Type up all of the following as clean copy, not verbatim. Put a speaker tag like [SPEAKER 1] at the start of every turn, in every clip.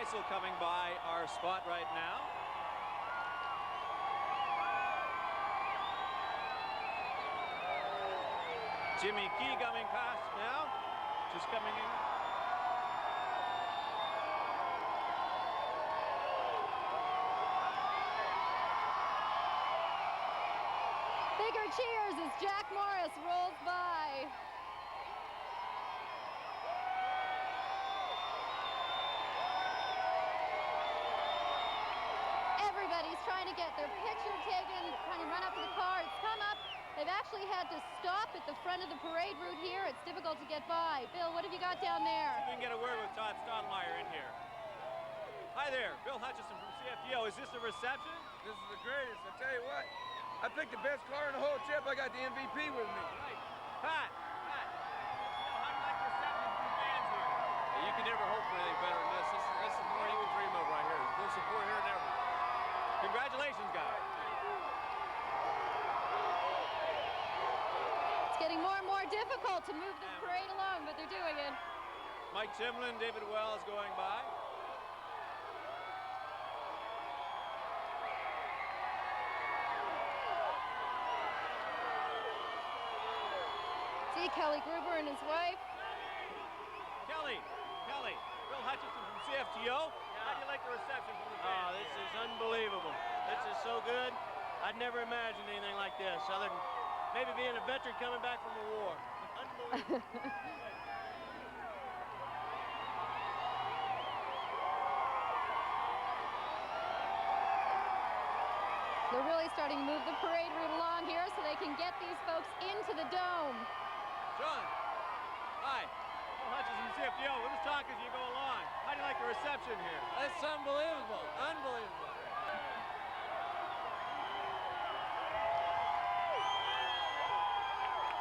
[SPEAKER 1] Geisel coming by our spot right now. Jimmy Key coming past now, just coming in.
[SPEAKER 2] Bigger cheers as Jack Morris rolls by. Everybody's trying to get their picture taken, trying to run up to the car. It's come up. They've actually had to stop at the front of the parade route here. It's difficult to get by. Bill, what have you got down there?
[SPEAKER 1] We can get a word with Todd Stottlemyre in here. Hi there, Bill Hutchison from CFTO. Is this a reception?
[SPEAKER 3] This is the greatest, I tell you what. I picked the best car in the whole trip. I got the MVP with me.
[SPEAKER 1] Right. Pat, how do you like the reception from the fans here?
[SPEAKER 4] You can never hope for anything better than this. This is more you can dream of right here. More support here than ever.
[SPEAKER 1] Congratulations, guys.
[SPEAKER 2] It's getting more and more difficult to move this parade along, but they're doing it.
[SPEAKER 1] Mike Timlin, David Wells going by.
[SPEAKER 2] See Kelly Gruber and his wife.
[SPEAKER 1] Kelly, Bill Hutchison from CFTO. How do you like the reception from the fans?
[SPEAKER 5] Oh, this is unbelievable. This is so good. I'd never imagined anything like this, other than maybe being a veteran coming back from a war. Unbelievable.
[SPEAKER 2] They're really starting to move the parade route along here so they can get these folks into the dome.
[SPEAKER 1] John, hi. Bill Hutchison from CFTO. Let us talk as you go along. How do you like the reception here?
[SPEAKER 4] That's unbelievable. Unbelievable.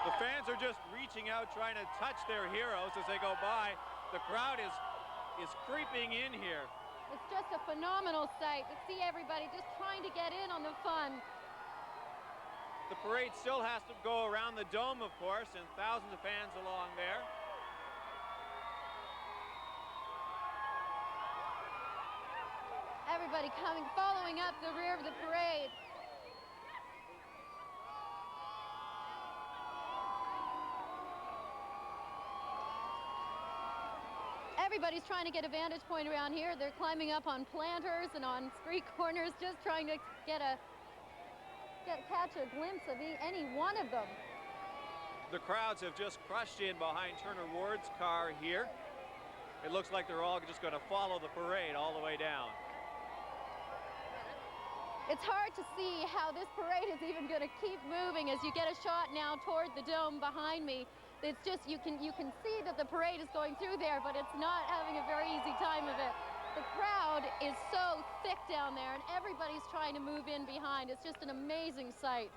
[SPEAKER 1] The fans are just reaching out, trying to touch their heroes as they go by. The crowd is creeping in here.
[SPEAKER 2] It's just a phenomenal sight to see everybody just trying to get in on the fun.
[SPEAKER 1] The parade still has to go around the dome, of course, and thousands of fans along there.
[SPEAKER 2] Everybody following up the rear of the parade. Everybody's trying to get a vantage point around here. They're climbing up on planters and on street corners, just trying to catch a glimpse of any one of them.
[SPEAKER 1] The crowds have just crushed in behind Turner Ward's car here. It looks like they're all just going to follow the parade all the way down.
[SPEAKER 2] It's hard to see how this parade is even going to keep moving as you get a shot now toward the dome behind me. It's just, you can see that the parade is going through there, but it's not having a very easy time of it. The crowd is so thick down there, and everybody's trying to move in behind. It's just an amazing sight.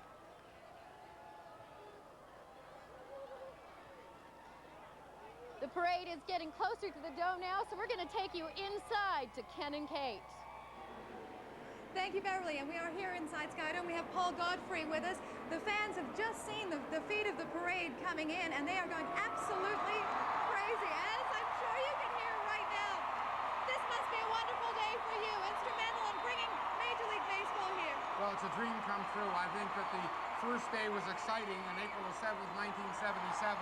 [SPEAKER 2] The parade is getting closer to the dome now, so we're going to take you inside to Ken and Kate.
[SPEAKER 6] Thank you, Beverly, and we are here inside Skydome. We have Paul Godfrey with us. The fans have just seen the feet of the parade coming in, and they are going absolutely crazy, as I'm sure you can hear right now. This must be a wonderful day for you, instrumental in bringing Major League Baseball here.
[SPEAKER 7] Well, it's a dream come true. I think that the first day was exciting on April 7th, 1977,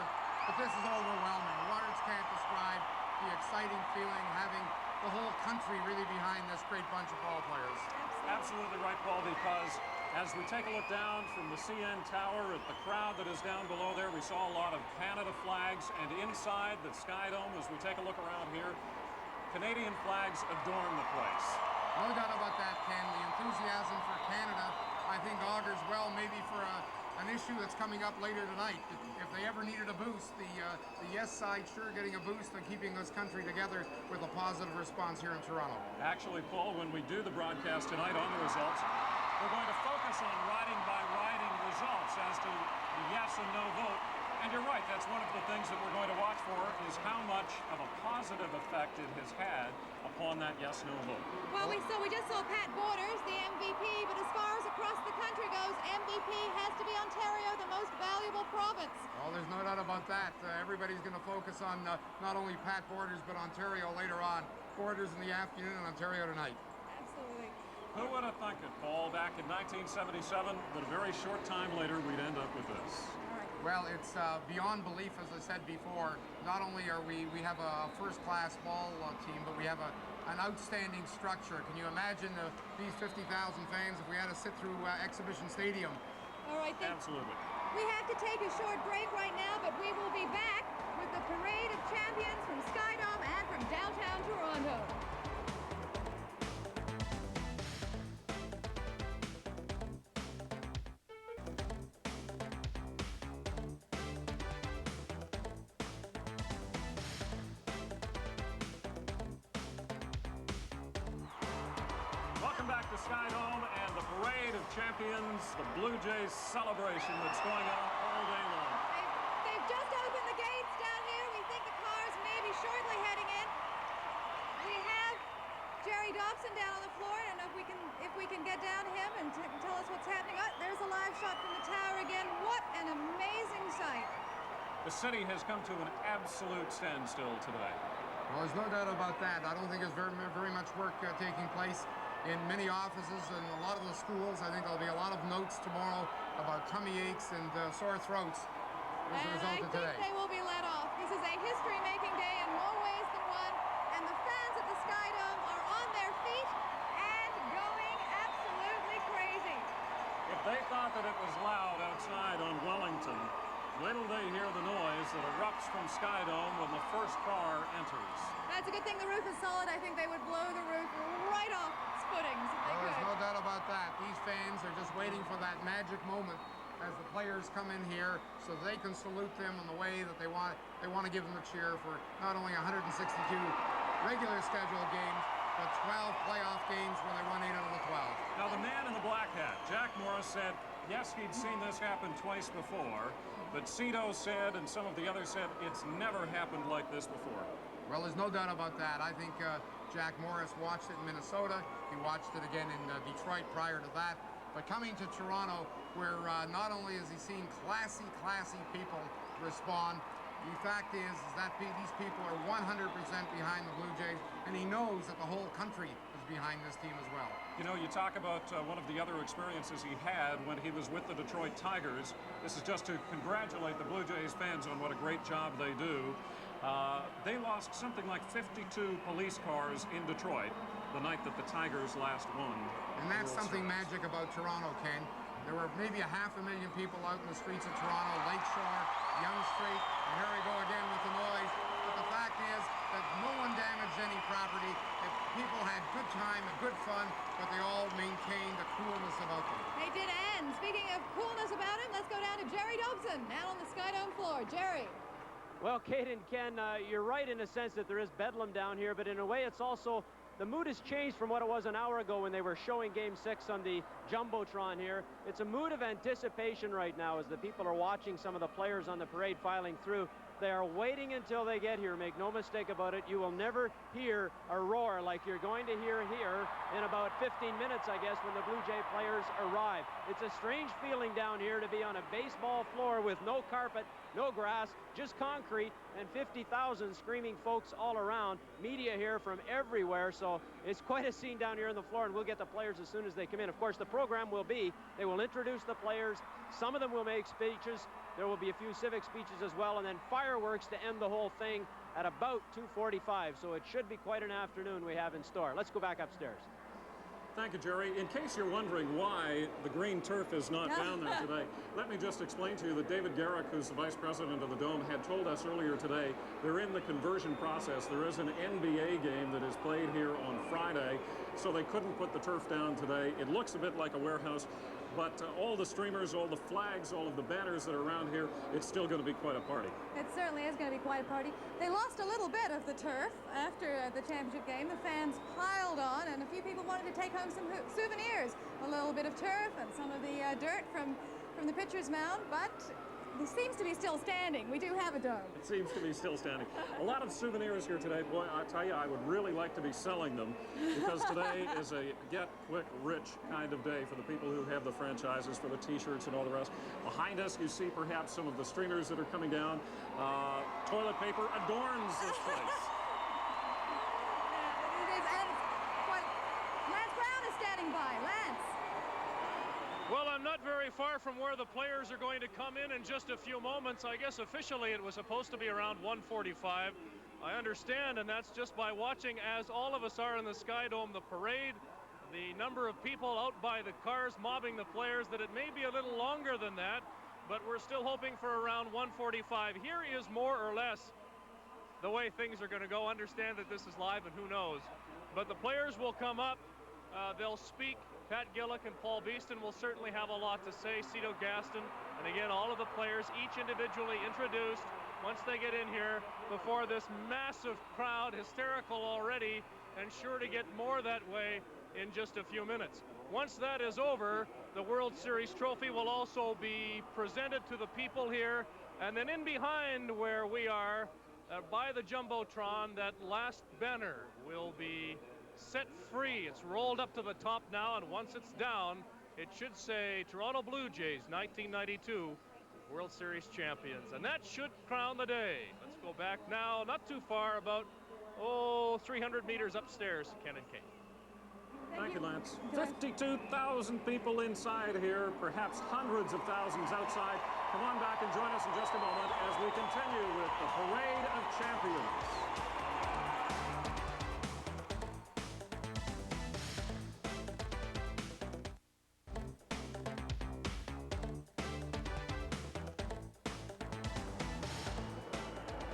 [SPEAKER 7] but this is overwhelming. Words can't describe the exciting feeling, having the whole country really behind this great bunch of ball players.
[SPEAKER 8] Absolutely right, Paul, because as we take a look down from the CN Tower at the crowd that is down below there, we saw a lot of Canada flags, and inside the Skydome, as we take a look around here, Canadian flags adorn the place.
[SPEAKER 7] No doubt about that, Ken. The enthusiasm for Canada, I think, augurs well maybe for an issue that's coming up later tonight. If they ever needed a boost, the yes side sure getting a boost and keeping this country together with a positive response here in Toronto.
[SPEAKER 8] Actually, Paul, when we do the broadcast tonight on the results, we're going to focus on riding by riding results as to the yes and no vote. And you're right, that's one of the things that we're going to watch for, is how much of a positive effect it has had upon that yes-no vote.
[SPEAKER 6] Well, we just saw Pat Borders, the MVP, but as far as across the country goes, MVP has to be Ontario, the most valuable province.
[SPEAKER 7] Well, there's no doubt about that. Everybody's going to focus on not only Pat Borders, but Ontario later on. headquarters in the afternoon in Ontario tonight.
[SPEAKER 6] Absolutely.
[SPEAKER 8] Who would have thunk it, Paul, back in 1977, that a very short time later we'd end up with this?
[SPEAKER 7] Well, it's beyond belief, as I said before. Not only are we have a first-class ball team, but we have an outstanding structure. Can you imagine these 50,000 fans if we had to sit through Exhibition Stadium?
[SPEAKER 6] All right,
[SPEAKER 8] Absolutely.
[SPEAKER 6] we have to take a short break right now, but we will be back with the Parade of Champions from Skydome and from downtown Toronto.
[SPEAKER 8] Welcome back to Skydome and the Parade of Champions, the Blue Jays celebration that's going on all day long.
[SPEAKER 6] They've just opened the gates down here. We think the cars may be shortly heading in. We have Jerry Dobson down on the floor, and if we can get down to him and tell us what's happening. Oh, there's a live shot from the tower again. What an amazing sight.
[SPEAKER 8] The city has come to an absolute standstill today.
[SPEAKER 7] Well, there's no doubt about that. I don't think there's very much work taking place in many offices and a lot of the schools. I think there'll be a lot of notes tomorrow about tummy aches and sore throats as a result of today.
[SPEAKER 6] I think they will be let off. This is a history-making day in more ways than one, and the fans at the Skydome are on their feet and going absolutely crazy.
[SPEAKER 8] If they thought that it was loud outside on Wellington, wait till they hear the noise that erupts from Skydome when the first car enters.
[SPEAKER 6] That's a good thing the roof is solid. I think they would blow the roof right off its footings if they
[SPEAKER 7] There's
[SPEAKER 6] could.
[SPEAKER 7] no doubt about that. These fans are just waiting for that magic moment as the players come in here so they can salute them in the way that they want. They want to give them a cheer for not only 162 regular scheduled games, but 12 playoff games where they won 8 out of the 12.
[SPEAKER 8] Now, the man in the black hat, Jack Morris, said, yes, he'd seen this happen twice before, but Cito said, and some of the others said, it's never happened like this before.
[SPEAKER 7] Well, there's no doubt about that. I think Jack Morris watched it in Minnesota. He watched it again in Detroit prior to that. But coming to Toronto, where not only has he seen classy people respond, the fact is that these people are 100% behind the Blue Jays, and he knows that the whole country is behind this team as well.
[SPEAKER 8] You know, you talk about one of the other experiences he had when he was with the Detroit Tigers. This is just to congratulate the Blue Jays fans on what a great job they do. They lost something like 52 police cars in Detroit the night that the Tigers last won.
[SPEAKER 7] And that's something magic about Toronto, Ken. There were maybe 500,000 people out in the streets of Toronto, Lakeshore, Yonge Street, and here we go again with the noise. But the fact is that no one damaged any property. People had good time and good fun, but they all maintained a coolness about them.
[SPEAKER 6] They did, and speaking of coolness about him, let's go down to Jerry Dobson, now on the Skydome floor. Jerry.
[SPEAKER 5] Well, Kate and Ken, you're right in a sense that there is bedlam down here, but in a way it's also, the mood has changed from what it was an hour ago when they were showing Game 6 on the Jumbotron here. It's a mood of anticipation right now as the people are watching some of the players on the parade filing through. They are waiting until they get here. Make no mistake about it. You will never hear a roar like you're going to hear here in about 15 minutes, I guess, when the Blue Jay players arrive. It's a strange feeling down here to be on a baseball floor with no carpet, no grass, just concrete, and 50,000 screaming folks all around. Media here from everywhere, so it's quite a scene down here on the floor, and we'll get the players as soon as they come in. Of course, the program will be, they will introduce the players. Some of them will make speeches. There will be a few civic speeches as well, and then fireworks to end the whole thing at about 2:45. So it should be quite an afternoon we have in store. Let's go back upstairs.
[SPEAKER 8] Thank you, Jerry. In case you're wondering why the green turf is not down there today, let me just explain to you that David Garrick, who's the vice president of the Dome, had told us earlier today they're in the conversion process. There is an NBA game that is played here on Friday, so they couldn't put the turf down today. It looks a bit like a warehouse, but all the streamers, all the flags, all of the banners that are around here, it's still going to be quite a party.
[SPEAKER 6] It certainly is going to be quite a party. They lost a little bit of the turf after the championship game. The fans piled on, and a few people wanted to take home some souvenirs. A little bit of turf and some of the dirt from the pitcher's mound, but it seems to be still standing. We do have a dome.
[SPEAKER 8] It seems to be still standing. A lot of souvenirs here today. Boy, I tell you, I would really like to be selling them, because today is a get quick rich kind of day for the people who have the franchises, for the t-shirts and all the rest. Behind us, you see perhaps some of the streamers that are coming down. Toilet paper adorns this place. far from where the players are going to come in just a few moments. I guess officially it was supposed to be around 1:45. I understand, and that's just by watching, as all of us are in the Skydome, the parade, the number of people out by the cars mobbing the players, that it may be a little longer than that, but we're still hoping for around 1:45. Here is more or less the way things are going to go. Understand that this is live and who knows. But the players will come up, they'll speak. Pat Gillick and Paul Beeston will certainly have a lot to say. Cito Gaston, and again, all of the players, each individually introduced once they get in here before this massive crowd, hysterical already, and sure to get more that way in just a few minutes. Once that is over, the World Series trophy will also be presented to the people here, and then in behind where we are, by the Jumbotron, that last banner will be set free. It's rolled up to the top now, and once it's down, it should say Toronto Blue Jays 1992 World Series champions, and that should crown the day. Let's go back now, not too far, about 300 meters upstairs, Ken and Kate. Thank you, Lance. 52,000 people inside here, perhaps hundreds of thousands outside. Come on back and join us in just a moment as we continue with the Parade of Champions.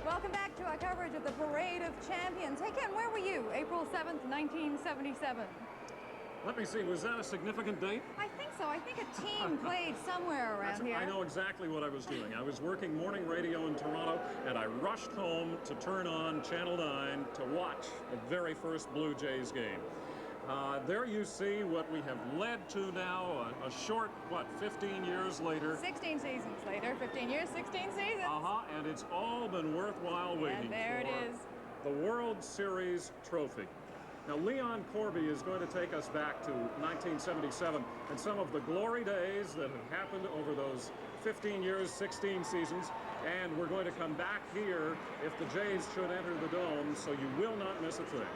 [SPEAKER 6] Welcome back to our coverage of the Parade of Champions. Hey, Ken, where were you April 7th, 1977?
[SPEAKER 8] Let me see, was that a significant date?
[SPEAKER 6] I think so. I think a team played somewhere around here.
[SPEAKER 8] I know exactly what I was doing. I was working morning radio in Toronto, and I rushed home to turn on Channel 9 to watch the very first Blue Jays game. There you see what we have led to now, a short, 15 years later.
[SPEAKER 6] 16 seasons later, 15 years, 16 seasons.
[SPEAKER 8] And it's all been worthwhile waiting
[SPEAKER 6] and there
[SPEAKER 8] for
[SPEAKER 6] it is.
[SPEAKER 8] The World Series trophy. Now, Leon Corby is going to take us back to 1977 and some of the glory days that have happened over those 15 years, 16 seasons. And we're going to come back here if the Jays should enter the Dome, so you will not miss a thing.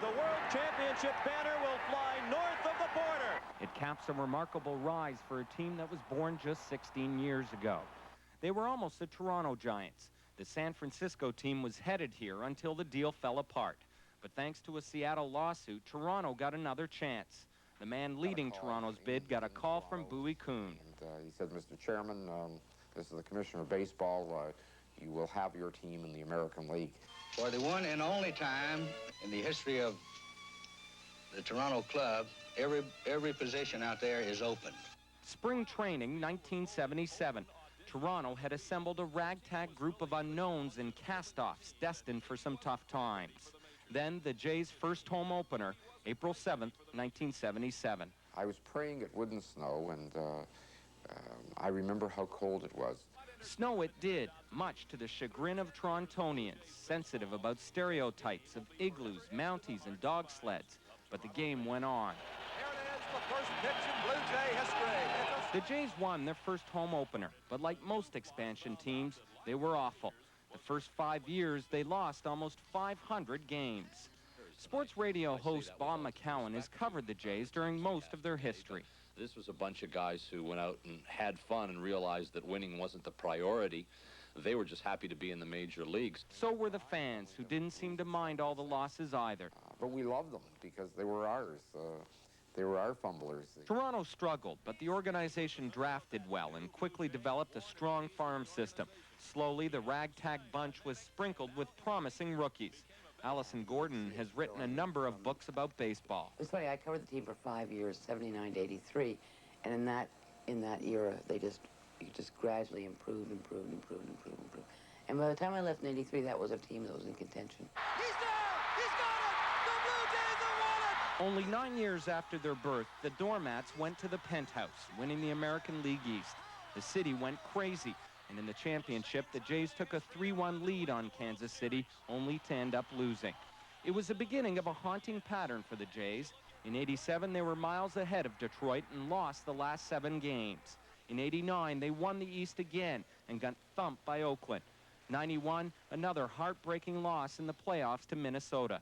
[SPEAKER 1] The World Championship banner will fly north of the border.
[SPEAKER 9] It caps a remarkable rise for a team that was born just 16 years ago. They were almost the Toronto Giants. The San Francisco team was headed here until the deal fell apart. But thanks to a Seattle lawsuit, Toronto got another chance. The man leading Toronto's bid got a call from Bowie Kuhn.
[SPEAKER 10] And he said, Mr. Chairman, this is the Commissioner of Baseball. You will have your team in the American League.
[SPEAKER 11] For the one and only time in the history of the Toronto club, every position out there is open.
[SPEAKER 9] Spring training, 1977. Toronto had assembled a ragtag group of unknowns and cast-offs destined for some tough times. Then the Jays' first home opener, April 7th, 1977.
[SPEAKER 10] I was praying it wouldn't snow, and I remember how cold it was.
[SPEAKER 9] Snow it did, much to the chagrin of Torontonians, sensitive about stereotypes of igloos, mounties, and dog sleds. But the game went on.
[SPEAKER 1] Here it is, the first pitch in Blue Jay history.
[SPEAKER 9] The Jays won their first home opener, but like most expansion teams, they were awful. The first 5 years, they lost almost 500 games. Sports radio host Bob McCowan has covered the Jays during most of their history.
[SPEAKER 12] This was a bunch of guys who went out and had fun and realized that winning wasn't the priority. They were just happy to be in the major leagues.
[SPEAKER 9] So were the fans, who didn't seem to mind all the losses either.
[SPEAKER 10] But we loved them because they were ours. They were our fumblers.
[SPEAKER 9] Toronto struggled, but the organization drafted well and quickly developed a strong farm system. Slowly, the ragtag bunch was sprinkled with promising rookies. Allison Gordon has written a number of books about baseball.
[SPEAKER 13] It's funny, I covered the team for 5 years, 79 to 83, and in that era, you just gradually improved. And by the time I left in 83, that was a team that was in contention.
[SPEAKER 1] He's there! He's got it! The Blue Jays have won it!
[SPEAKER 9] Only 9 years after their birth, the Doormats went to the penthouse, winning the American League East. The city went crazy, and in the championship, the Jays took a 3-1 lead on Kansas City, only to end up losing. It was the beginning of a haunting pattern for the Jays. In '87, they were miles ahead of Detroit and lost the last 7 games. In '89, they won the East again and got thumped by Oakland. '91, another heartbreaking loss in the playoffs to Minnesota.